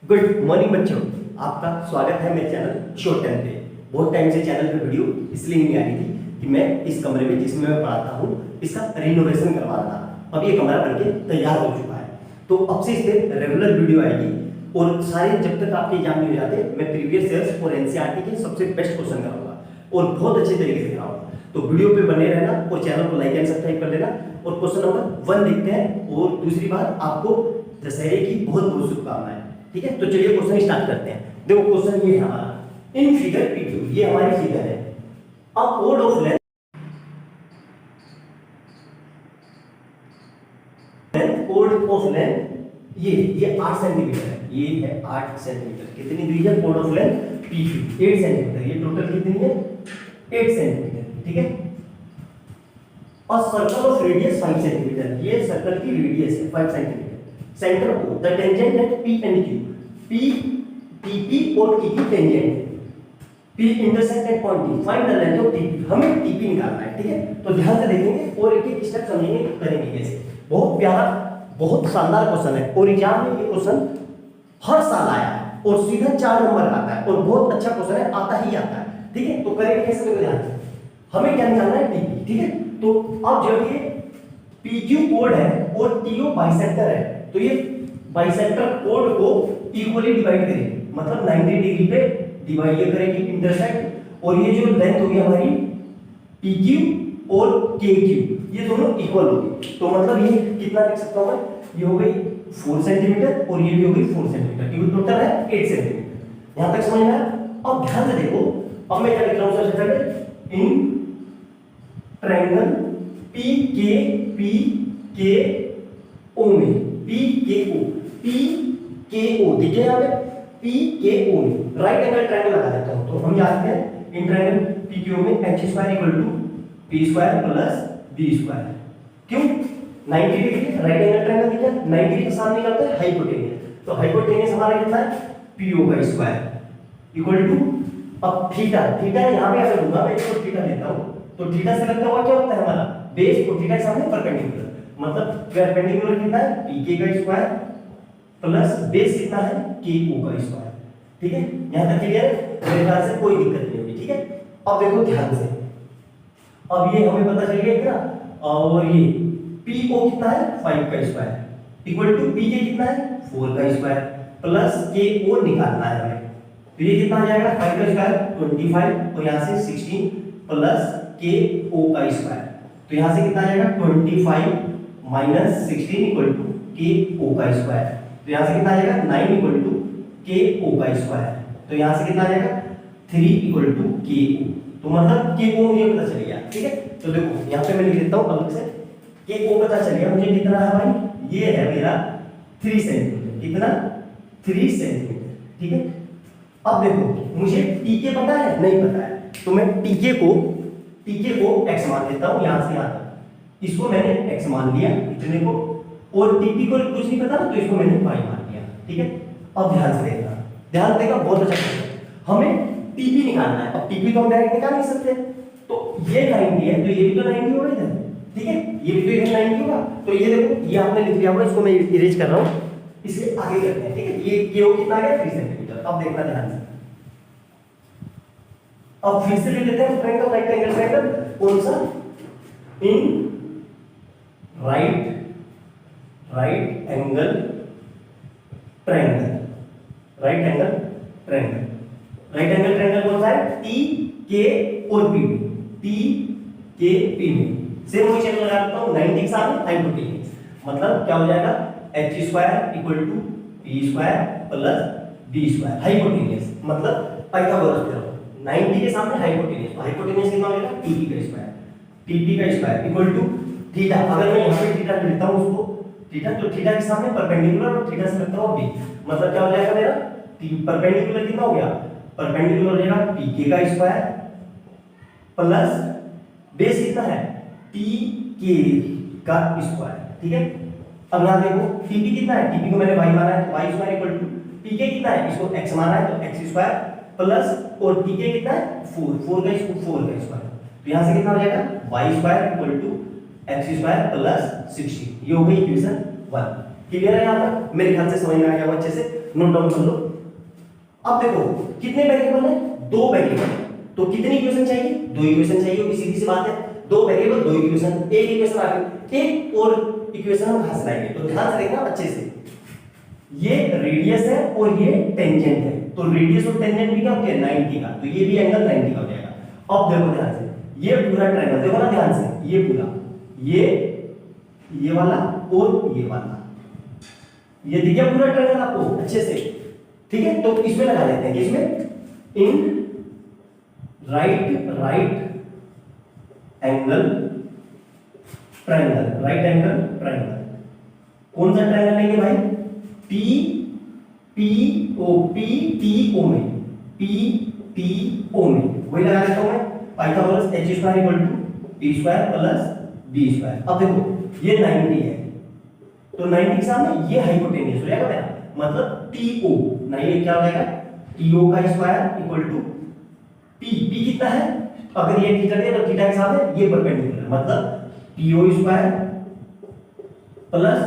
Good morning बच्चों, आपका स्वागत है मेरे चैनल शॉर्ट टाइम पे। बहुत टाइम से चैनल पे वीडियो इसलिए नहीं आ रही थी कि मैं इस कमरे में जिसमें मैं पढ़ाता हूँ इसका रिनोवेशन करवा रहा था। अब ये कमरा बनके तैयार हो चुका है, तो अब से इस पे रेगुलर वीडियो आएगी और सारे जब तक आपके एग्जाम नहीं हो जाते मैं प्रीवियस ईयर्स और एनसीईआरटी के सबसे बेस्ट क्वेश्चन कराऊंगा और बहुत अच्छे तरीके से कराऊंगा। तो वीडियो पे बने रहना और चैनल को लाइक एंड सब्सक्राइब कर लेना। और क्वेश्चन नंबर 1 देखते हैं। और दूसरी बात, आपको दशहरे की बहुत बहुत शुभकामनाएं। ठीक है, तो चलिए क्वेश्चन स्टार्ट करते हैं। देखो क्वेश्चन ये है हमारा, इन फिगर P2, ये हमारी फिगर है। A code of length code of length ये 8 सेंटीमीटर है। ये है 8 सेंटीमीटर। कितनी दी है code of length P2? 8 centimetre. ये टोटल कितनी है? 8 सेंटीमीटर। ठीक है। और सर्कल ऑफ रेडियस 5 सेंटीमीटर। ये सर्कल की रेडियस है 5 centimetre. Centre O, the tangent at P and Q, P TP और Q की tangent P intersect at point T, find the length of TP। हमें TP निकालना है। ठीक है, तो ध्यान से देखेंगे और एक एक स्टेप समझेंगे करेंगे कैसे। बहुत प्यारा, बहुत शानदार क्वेश्चन है और एग्जाम में ये क्वेश्चन हर साल आया है और सीधा 4 नंबर आता है और बहुत अच्छा क्वेश्चन है, आता ही आता है। ठीक है, तो करेंगे कैसे? देखो ध्यान से, हमें क्या निकालना है? TP। ठीक है, तो अब जब ये PQ कोड है और TO बाइसेक्टर है, तो ये बाइसेक्टर कोड को इक्वली डिवाइड करेंगे, मतलब 90 डिग्री पे डिवाइड ये करेंगे इंटरसेक्ट। और ये जो लेंथ होगी हमारी PQ और KQ, ये दोनों इक्वल होगी। तो मतलब ये कितना लिख सकता हूं मैं? ये हो गई 4 सेंटीमीटर और ये भी हो गई 4 सेंटीमीटर, क्योंकि टोटल है 8 सेंटीमीटर। यहां तक समझ में आया? अब ध्यान से देखो, अब मैं क्या लिख रहा हूं सबसे पहले? इन ट्रायंगल PKO में PKO दिखे यहाँ पे PKO में राइट एंगल ट्रायंगल लगा देता हूं। तो हम जानते हैं इन ट्रायंगल PKO में h square equal to p square plus b square. क्यों? 90 डिग्री राइट एंगल ट्रायंगल दिखा, 90 डिग्री के सामने क्या होता है? हाइपोटेनियस। तो हाइपोटेनियस हमारा कितना है? PO का स्क्वायर इक्वल टू, अब थीटा यहां पे ऐसे लूंगा मैं, इसको थीटा लेता हूं। तो थीटा से लगता हुआ क्या होता है हमारा? बेस और थीटा के सामने परपेंडिकुलर, मतलब परपेंडिकुलर कितना है? PK का स्क्वायर प्लस बेस कितना है? KO का स्क्वायर। ठीक है, यहां तक क्लियर है? मेरे ख्याल से कोई दिक्कत नहीं होगी। ठीक है, अब देखो ध्यान से, अब ये हमें पता चल गया क्या? और ये PO कितना है? 5 का स्क्वायर इक्वल टू PK कितना है? 4 का स्क्वायर प्लस KO निकालना है हमें। तो ये कितना आ जाएगा? 5 का स्क्वायर 25 और यहां से 16 प्लस KO का स्क्वायर। तो यहां से कितना आ जाएगा? 25 माइनस 16 इक्वल टू KO का स्क्वायर। तो यहां से कितना आ जाएगा? 9 इक्वल टू KO का स्क्वायर। तो यहां से कितना आ जाएगा? 3 इक्वल टू KO। तो मतलब KO मुझे पता चल गया। ठीक है, तो देखो यहां पे मैं लिख देता हूं अलग से। KO पता चल गया मुझे कितना है भाई? ये है मेरा 3 सेंटीमीटर। कितना? 3 सेंटीमीटर। ठीक है, अब देखो मुझे TK पता है? नहीं पता है, तो मैं TK को x मान लेता हूं यहां से यहां तक। इसको मैंने x मान लिया इतने को, और TP को कुछ नहीं पता, तो इसको मैंने y मान लिया। ठीक है, अब ध्यान से देखना, ध्यान देगा, बहुत अच्छा है। हमें TP निकालना है। अब TP तो हम डायरेक्ट निकाल नहीं सकते, तो ये 90 है, तो ये भी तो 90 होगा इधर। ठीक है, ये भी तो इधर 90 होगा। तो ये देखो, ये आपने लिख लिया होगा, इसको मैं इरेज कर रहा हूं, इसके आगे करते हैं। ठीक है, ये हो कितना है? 3 सेंटीमीटर। अब देखना ध्यान से, अब फिर से ले लेते हैं ट्रायंगल, राइट एंगल ट्रायंगल। कौन सा? इन right angle triangle. Right angle triangle कौन सा है? TK और P में, TKP में सेम वही चेक लगा देता हूं, 90 के साथ हाइपोटेन्यूज, मतलब क्या हो जाएगा? h square equal to p square plus b square. Hypotenuse मतलब पाइथागोरस थ्योरम, 90 के सामने हाइपोटेन्यूज। तो हाइपोटेन्यूज कितना हो जाएगा? TP का स्क्वायर इक्वल टू थीटा। अगर मैं यहां पे थीटा लेता हूं उसको थीटा, तो थीटा के सामने परपेंडिकुलर और थीटा से लगता हुआ b, मतलब क्या हो जाएगा मेरा? परपेंडिकुलर कितना हो गया? परपेंडिकुलर हो जाएगा PK का स्क्वायर प्लस बेस कितना है? TK का स्क्वायर। ठीक है, अब यहां देखो TP कितना है? TP को मैंने y माना है, तो y square equal to PK कितना है? इसको x माना है, तो x स्क्वायर प्लस और TK कितना है? 4 का स्क्वायर। तो यहां से कितना हो जाएगा? y square equal to x square plus 60। ये हो गई इक्वेशन 1। क्लियर है यहाँ पर? मेरे ख्याल से समझ में आ गया, अच्छे से नोट डाउन कर लो। अब देखो कितने वेरिएबल है? 2 वेरिएबल। तो कितनी इक्वेशन चाहिए? 2 इक्वेशन चाहिए, होगी, सीधी सी बात है। 2 वेरिएबल 2 इक्वेशन, एक इक्वेशन आ गई, एक और इक्वेशन हम कहां से लाएंगे? तो ध्यान से देखना अच्छे से, ये रेडियस है और ये टेंजेंट है, तो रेडियस और टेंजेंट भी क्या होते हैं? 90 का, तो ये भी एंगल 90 का हो जाएगा। अब देखो ध्यान से, ये पूरा ट्रायंगल देखो ना ध्यान से, ये पूरा, ये वाला और ये वाला, ये दिख गया पूरा ट्रायंगल आपको अच्छे से, ठीक है? तो इसमें लगा देते हैं, इसमें in right angle triangle, right angle triangle, कौन सा ट्रायंगल लेंगे भाई? T P O, P T O में, पी टी ओ में वही लगा देता हूं मैं, Pythagoras h square equal to p square plus b square. अब देखो ये 90 है, तो 90 के सामने ये हाइपोटेन्यूज हो जाएगा मेरा, मतलब TO, नहीं क्या हो जाएगा? TO का स्क्वायर इक्वल टू p कितना है? अगर ये थीटा है तो थीटा के सामने ये परपेंडिकुलर, मतलब TO स्क्वायर प्लस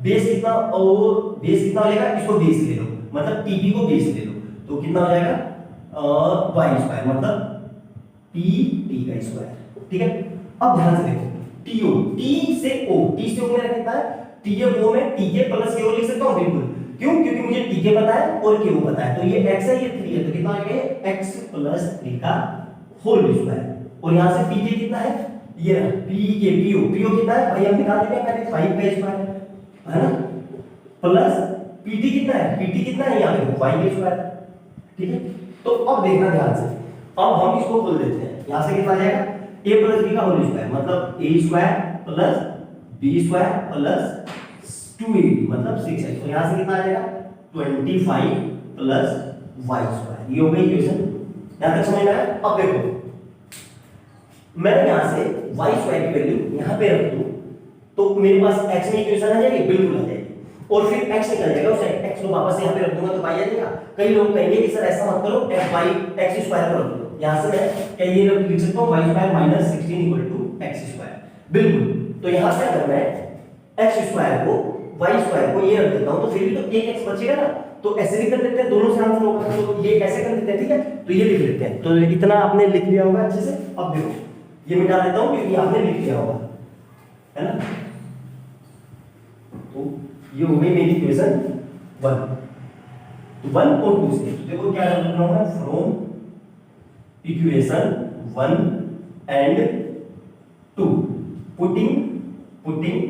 बेस कितना, और बेस कितना हो जाएगा? इसको बेस ले लो, मतलब TP को बेस ले लो, तो कितना हो जाएगा? y स्क्वायर, मतलब PT का स्क्वायर, ठीक है? अब ध्यान से देखो, TO, T से O मेरा कितना है? TO में TK प्लस KO लिख सकता हूं, बिल्कुल। क्यों? क्योंकि मुझे TK पता है और KO पता है, तो ये x है, ये 3 है, तो कितना हो जाएगा? x प्लस 3 का होल स्क्वायर। और यहां से PK कितना है? ये रहा PK, PO कितना है भाई? हम निकाल देंगे, पहले 5 का स्क्वायर है ना, प्लस PT कितना है? PT कितना है यहां पे? y का स्क्वायर, ठीक है? तो अब देखना ध्यान से, अब हम इसको खोल देते हैं, यहां से कितना आ जाएगा? a प्लस b का होल स्क्वायर, मतलब a square plus b square plus 2ab, मतलब 6x, तो यहां से कितना आ जाएगा? 25 प्लस y स्क्वायर। ये हो गई इक्वेशन, यहां तक समझ में आया? अब देखो मैं यहां से y स्क्वायर की वैल्यू यहां पे रख दूं तो मेरे पास x में इक्वेशन आ जाएगी, बिल्कुल आ जाएगी, और फिर x निकल जाएगा, उस x को वापस यहां पे रख दूंगा तो y आ जाएगा। कई लोग कहेंगे कि सर ऐसा मत करो, x स्क्वायर कर दो, यहां से मैं क्या ये लिख सकता हूं? y square minus 16 equal to x square, बिल्कुल। तो यहां से अगर मैं x स्क्वायर को y स्क्वायर को ये रख देता हूं तो फिर भी तो एक x बचेगा ना, तो ऐसे भी कर देते हैं, दोनों से आंसर होगा, तो ये ऐसे कर देते हैं, ठीक है? तो ये लिख लेते हैं, तो इतना आपने लिख लिया होगा अच्छे से। अब देखो ये मिटा देता हूं क्योंकि आपने लिख लिया होगा, है ना? तो ये हो गई मेरी इक्वेशन 1, तो 1 और 2 से देखो क्या लिख रहा हूं मैं? From equation 1 and 2 putting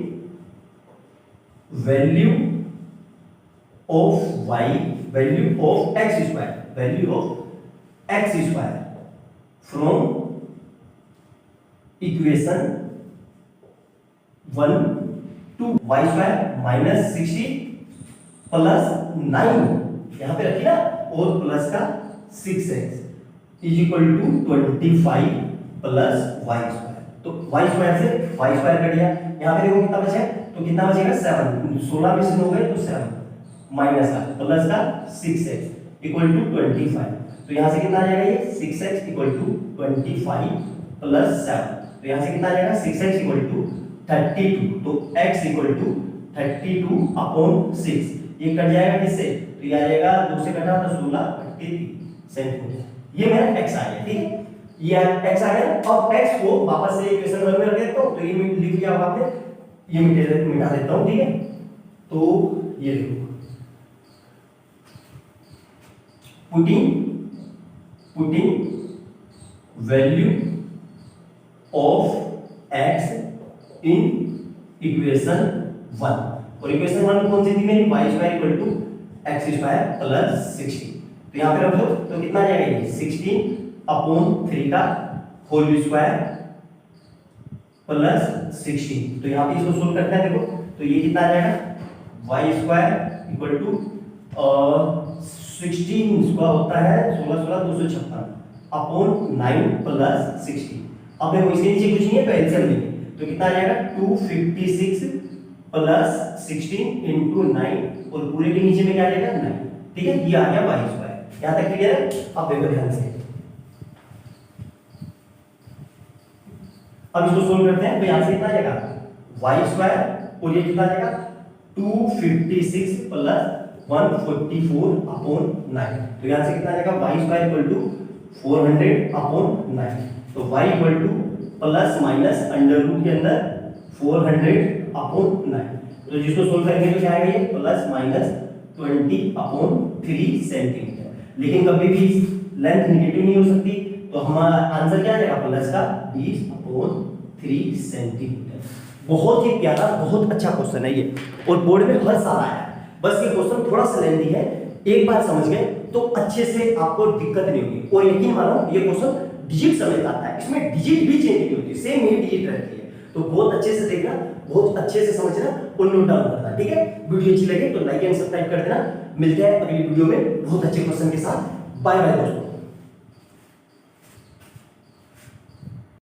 value of y, value of x square, value of x square from equation 1 to y square minus 60 plus 9 यहां पे रखिए ना, और प्लस का 6x is equal to 25 plus y square. तो y स्क्वायर से y square cut गया, यहां पे देखो कितना बचा, तो कितना बचेगा? 7, 16 में से 9 गए तो 7 माइनस का प्लस का 6x इक्वल टू 25, तो यहां से कितना आ जाएगा? ये 6x इक्वल टू 25 प्लस 7, तो यहां से कितना आ जाएगा? 6x इक्वल टू 32, तो x इक्वल टू 32 अपॉन 6, ये कट जाएगा किससे? तो ये आ जाएगा 2 से कटा तो 16 33 सेंटीमीटर, ये मेरा x आ गया, ठीक है? ये x आ गया। अब x को वापस से इक्वेशन 1 में रख देता हूं, तो ये लिख लिया आपने, ये मिटा देता हूं, ठीक है? तो ये देखो putting value of x in equation 1, और इक्वेशन 1 कौन सी थी मेरी? y square equal to x square plus 16, तो यहां पे रख दो, तो कितना आ जाएगा? ये 16 अपॉन 3 का होल स्क्वायर प्लस 16, तो यहां पे इसको सोल्व करते हैं, देखो तो ये कितना आ जाएगा? y स्क्वायर इक्वल टू 16 इसका होता है 16 16 256 अपॉन 9 प्लस 16। अब देखो इसके नीचे कुछ नहीं है तो एलसीएम लेंगे, तो कितना आ जाएगा? 256 प्लस 16 इनटू 9, और पूरे के नीचे में क्या आ जाएगा? 9, ठीक है? ये आ गया y स्क्वायर। यहां तक क्लियर है? अब देखो ध्यान से, अब इसको सोल्व करते हैं, तो यहां से कितना आ जाएगा? y स्क्वायर, और ये कितना आ जाएगा? 256 प्लस 144 अपॉन 9। तो यहां से कितना आ जाएगा y square equal to 400 upon 9। तो y equal to plus minus under root के अंदर 400 अपॉन 9। तो जिसको सोल्व करेंगे तो क्या आएगा ये प्लस माइनस 20 अपॉन 3 सेंटीमीटर। लेकिन कभी भी लेंथ नेगेटिव नहीं हो सकती, तो हमारा आंसर क्या आएगा प्लस का 20 अपॉन 3 सेंटीमीटर। बहुत ही प्यारा, बहुत अच्छा क्वेश्चन है ये, और बोर्ड में हर साल आया है। बस ये क्वेश्चन थोड़ा सा लेंथी है, एक बार समझ गए तो अच्छे से आपको दिक्कत नहीं होगी। और यकीन मानो ये क्वेश्चन डिजिट समेत आता है, इसमें डिजिट भी चेंज नहीं होती, सेम ही डिजिट रहती है। तो बहुत अच्छे से देखना, बहुत अच्छे से समझना और नोट डाउन करना, ठीक है। वीडियो अच्छी लगे तो लाइक एंड सब्सक्राइब कर देना। मिलते हैं अगली वीडियो में बहुत अच्छे क्वेश्चन के साथ। बाय बाय दोस्तों।